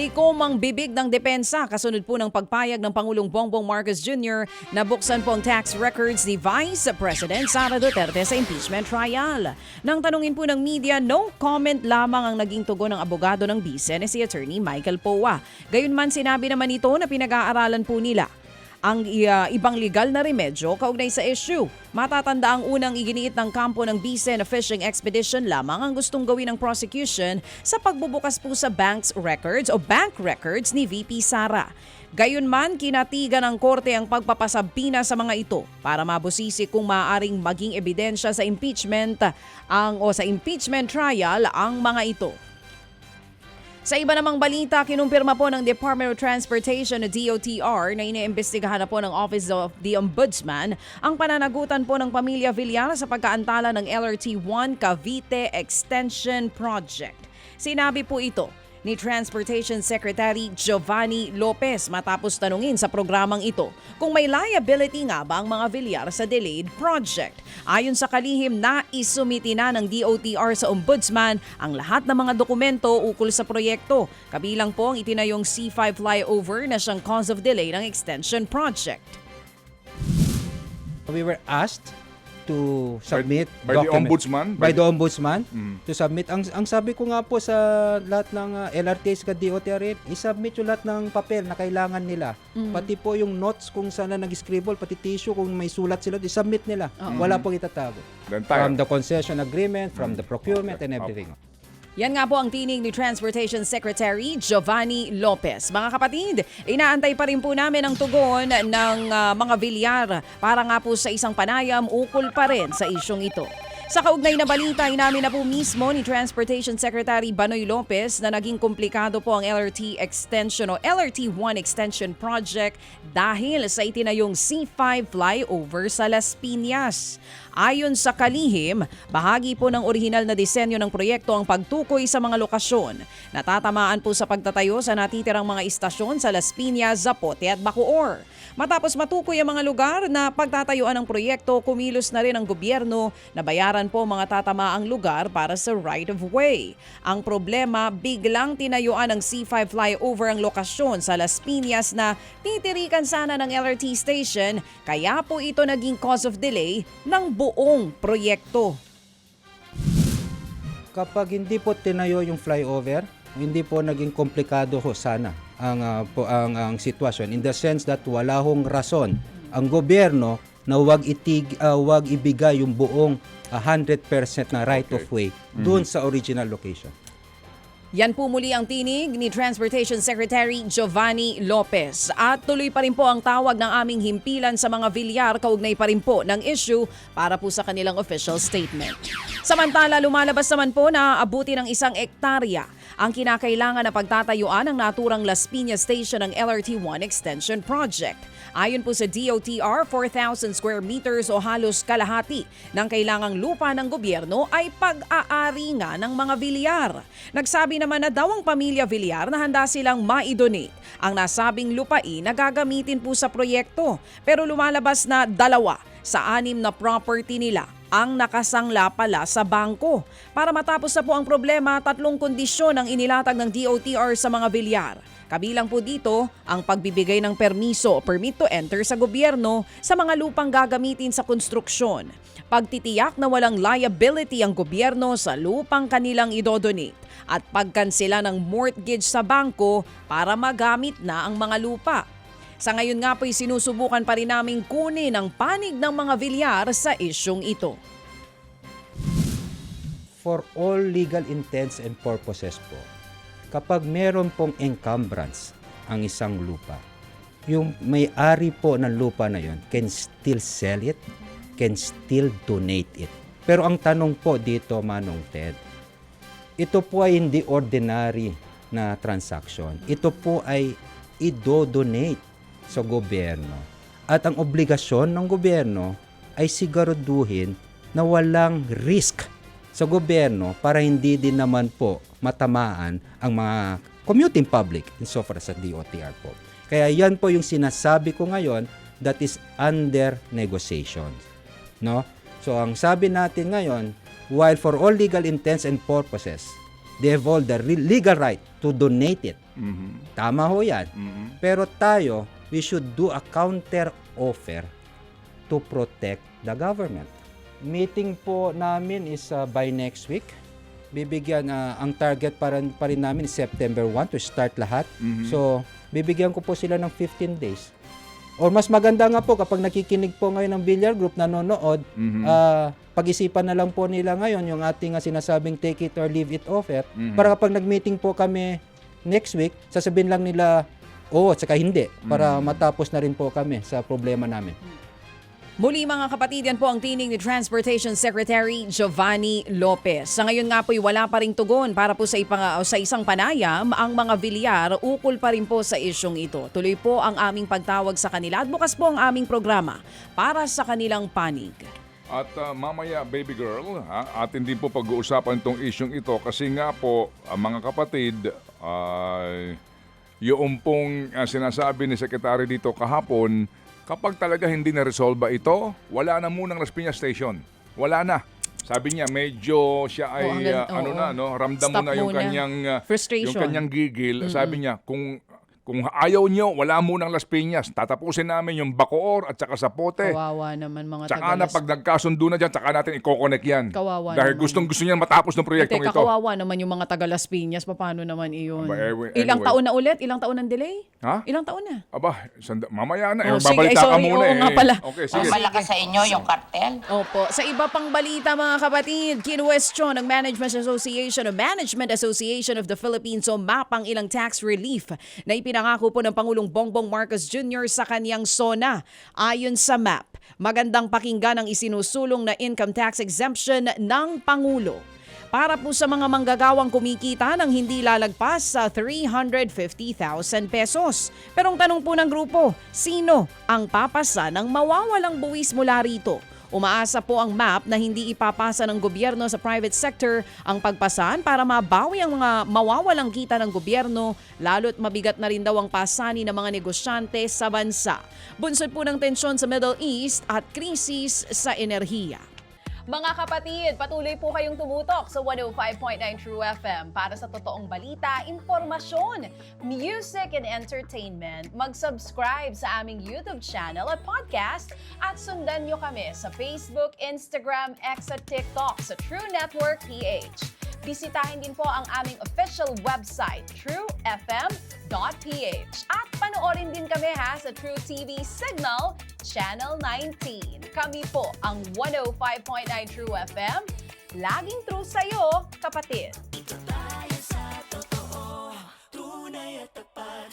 Tikomang bibig ng depensa kasunod po ng pagpayag ng Pangulong Bongbong Marcos Jr. na buksan po ang tax records ni Vice President Sara Duterte sa impeachment trial. Nang tanungin po ng media, no comment lamang ang naging tugon ng abogado ng bise na si Attorney Michael Poa. Gayunman sinabi naman ito na pinag-aaralan po nila ang ibang legal na remedyo kaugnay sa issue. Matatanda ang unang iginiit ng kampo ng bise na fishing expedition lamang ang gustong gawin ng prosecution sa pagbubukas po sa bank records ni VP Sara. Gayunman, kinatigan ng korte ang pagpapasabina sa mga ito para mabusisi kung maaaring maging ebidensya sa impeachment sa impeachment trial ang mga ito. Sa iba namang balita, kinumpirma po ng Department of Transportation o DOTR na iniimbestigahan na po ng Office of the Ombudsman ang pananagutan po ng pamilya Villar sa pagkaantala ng LRT-1 Cavite Extension Project. Sinabi po ito ni Transportation Secretary Giovanni Lopez matapos tanungin sa programang ito kung may liability nga ba ang mga Villar sa delayed project. Ayon sa kalihim, naisumiti na ng DOTR sa Ombudsman ang lahat ng mga dokumento ukol sa proyekto. Kabilang po ang itinayong C5 flyover na siyang cause of delay ng extension project. We were asked to submit by the ombudsman to submit ang sabi ko nga po sa lahat ng LRTs ka DOTR, i-submit yung lahat ng papel na kailangan nila, pati po yung notes kung saan na nag-scribble, pati tissue kung may sulat sila, i-submit nila. Wala pong itatago from the concession agreement, from the procurement and everything. Yan nga po ang tinig ni Transportation Secretary Giovanni Lopez. Mga kapatid, inaantay pa rin po namin ang tugon ng mga Villar para nga po sa isang panayam ukol pa rin sa isyong ito. Sa kaugnay na balita, inamin na po mismo ni Transportation Secretary Banoy Lopez na naging komplikado po ang LRT extension o LRT-1 extension project dahil sa itinayong C5 flyover sa Las Piñas. Ayon sa kalihim, bahagi po ng orihinal na disenyo ng proyekto ang pagtukoy sa mga lokasyon. Natatamaan po sa pagtatayo sa natitirang mga istasyon sa Las Piñas, Zapote at Bacoor. Matapos matukoy ang mga lugar na pagtatayuan ng proyekto, kumilos na rin ang gobyerno na bayaran po mga tatamaang lugar para sa right-of-way. Ang problema, biglang tinayuan ng C5 flyover ang lokasyon sa Las Piñas na titirikan sana ng LRT station, kaya po ito naging cause of delay ng buong proyekto. Kapag hindi po tinayo yung flyover, hindi po naging komplikado ho sana ang sitwasyon, in the sense that wala hong rason ang gobyerno na wag ibigay yung buong 100% na right of way doon sa original location. Yan po muli ang tinig ni Transportation Secretary Giovanni Lopez. At tuloy pa rin po ang tawag ng aming himpilan sa mga Villar kaugnay pa rin po ng issue para po sa kanilang official statement. Samantala, lumalabas naman po na aabuti ng 1 hektarya ang kinakailangan na pagtatayuan ng naturang Las Piñas Station ng LRT-1 Extension Project. Ayon po sa DOTR, 4,000 square meters o halos kalahati ng kailangang lupa ng gobyerno ay pag-aari nga ng mga Villar. Nagsabi naman na daw ang pamilya Villar na handa silang ma-donate ang nasabing lupain na gagamitin po sa proyekto. Pero lumalabas na 2 sa 6 na property nila ang nakasangla pala sa bangko. Para matapos na po ang problema, 3 kondisyon ang inilatag ng DOTR sa mga Villar. Kabilang po dito ang pagbibigay ng permiso o permit to enter sa gobyerno sa mga lupang gagamitin sa konstruksyon. Pagtitiyak na walang liability ang gobyerno sa lupang kanilang idodonate at pagkansela ng mortgage sa bangko para magamit na ang mga lupa. Sa ngayon nga po'y sinusubukan pa rin naming kunin ang panig ng mga Villar sa isyong ito. For all legal intents and purposes po, kapag meron pong encumbrance ang isang lupa, yung may-ari po ng lupa na yon can still sell it, can still donate it. Pero ang tanong po dito, Manong Ted, ito po ay hindi ordinary na transaction. Ito po ay i-donate sa gobyerno. At ang obligasyon ng gobyerno ay siguraduhin na walang risk sa gobyerno para hindi din naman po matamaan ang mga commuting public insofar sa DOTR po. Kaya yan po yung sinasabi ko ngayon that is under negotiation. No? So ang sabi natin ngayon, while for all legal intents and purposes, they have all the legal right to donate it. Mhm. Tama ho yan. Mhm. Pero tayo, we should do a counter offer to protect the government. Meeting po namin is by next week. Bibigyan, ang target pa rin namin is September 1 to start lahat. Mhm. So, bibigyan ko po sila ng 15 days. Or mas maganda nga po kapag nakikinig po ngayon ng Villar Group, nanonood, Mhm. pag-isipan na lang po nila ngayon yung ating sinasabing take it or leave it offer. Mhm. Para kapag nag-meeting po kami next week, sasabihin lang nila, oo, at saka hindi. Para matapos na rin po kami sa problema namin. Muli mga kapatid, yan po ang tinig ni Transportation Secretary Giovanni Lopez. Sa ngayon nga po'y wala pa ring tugon para po sa isang panayam ang mga Villar, ukol pa rin po sa isyong ito. Tuloy po ang aming pagtawag sa kanila at bukas po ang aming programa para sa kanilang panig. At mamaya, baby girl, atin din po pag-uusapan itong isyong ito kasi nga po, mga kapatid, yung pong sinasabi ni Secretary dito kahapon, kapag talaga hindi na-resolve ito, wala na munang Las Piñas Station. Wala na. Sabi niya, medyo siya ay, ramdam mo Stop na yung muna. kanyang, Frustration. yung kanyang gigil. Sabi niya, kung ayaw nyo, wala munang Las Piñas. Tatapusin namin yung Bacoor at saka Zapote. Kawawa naman mga Tsaka na pag nagkasundo na dyan, tsaka natin i-connect yan. Kawawa Dahil naman. gustong-gusto niya matapos ng proyektong Teka, ito. kawawa naman yung mga taga Las Piñas. Paano naman iyon? Ilang Anyway. taon na ulit? Ilang taon ng delay? Ha? Ilang taon na? Aba, mamaya na. Oh, sige. Babalita ka Sorry. muna Oo nga pala. Okay, sige. Malakas sa inyo yung kartel. Opo. Sa iba pang balita mga kapatid, kinwestiyon ng Management Association of the Philippines o MAP ang ilang tax relief na ipinangako po ng Pangulong Bongbong Marcos Jr. sa kanyang SONA. Ayon sa MAP, magandang pakinggan ang isinusulong na income tax exemption ng Pangulo para po sa mga manggagawang kumikita ng hindi lalagpas sa 350,000 pesos. Pero ang tanong po ng grupo, sino ang papasa ng mawawalang buwis mula rito? Umaasa po ang MAP na hindi ipapasa ng gobyerno sa private sector ang pagpasan para mabawi ang mga mawawalang kita ng gobyerno, lalo't mabigat na rin daw ang pasani ng mga negosyante sa bansa. Bunsod po ng tensyon sa Middle East at krisis sa enerhiya. Mga kapatid, patuloy po kayong tumutok sa 105.9 True FM para sa totoong balita, impormasyon, music and entertainment. Mag-subscribe sa aming YouTube channel at podcast at sundan nyo kami sa Facebook, Instagram, X at TikTok sa True Network PH. Bisitahin din po ang aming official website, truefm.ph. At panoorin din kami sa True TV Signal, Channel 19. Kami po ang 105.9 True FM. Laging true sa'yo, kapatid. Ito tayo sa totoo, tunay at tapat.